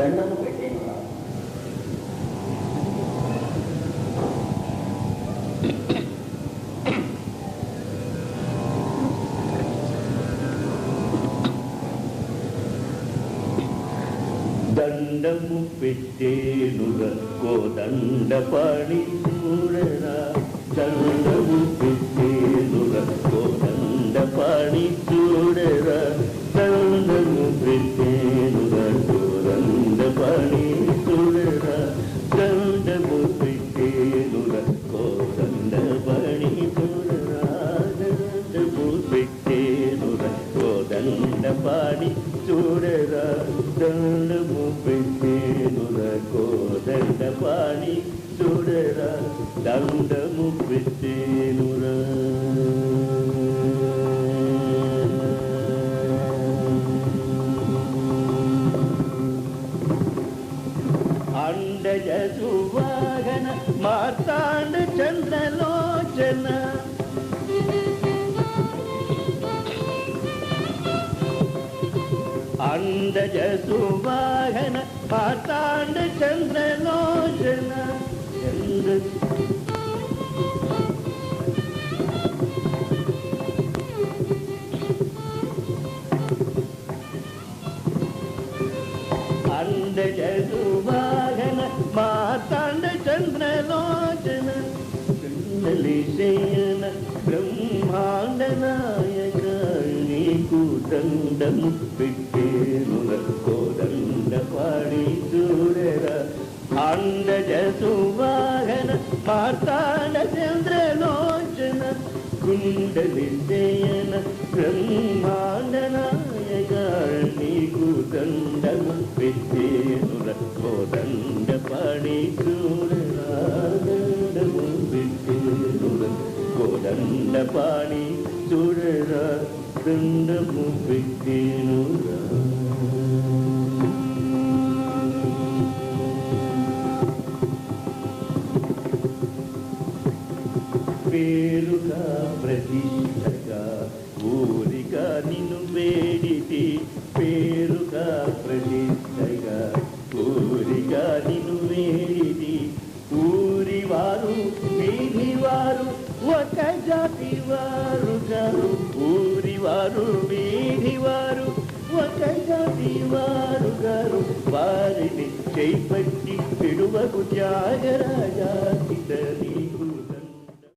దండము పెట్టేను. దండము పెట్టేనురా కోదండ పాణి చూడరా, దండము పెట్టేనురా కోదండ పాణి చూడరా, దండము పెట్టేనురా కోదండ పాణి చూడరా, దండము పెట్టేనురా కోదండ పాణి చూడరా, దండము పెట్టేనురా కోదండ పాణి చూడరా, దండము పెట్టేనురా కోదండ పాణి చూడరా, దండము పెట్టేనురా. అండజ సువాహన మార్తాండ చంద్రలోచన, అండజ సువాహన మార్తాండ చంద్రలోచన, అండజ సువాహన మార్తాండ చంద్రలోచన, కుండలిశయన బ్రహ్మాండ నాయక నీకు దండము పెట్టేనురా కోదండ పాణి చూడరా, అండజ సువాహన మార్తాండ చంద్రలోచన, కుండలిశయన బ్రహ్మాండ నాయక నీకు దండము పెట్టేనురా కోదండ పాణి చూడరా, దండము పెట్టేనురా కోదండ పాణి చూడరా, దండము పెట్టేనురా. పేరుగా ప్రతిష్టగా ఊరిగా నిన్ను వేడితి, పేరుగా ప్రతిష్టగా ఊరిగా నిన్ను వేడితి, ఊరివారు వీధివారు ఒక జాతి వారు గారు, ఊరివారు వీధివారు ఒక జాతి వారు గారు, వారిని చేపట్టి విడువకు త్యాగరాజాతిని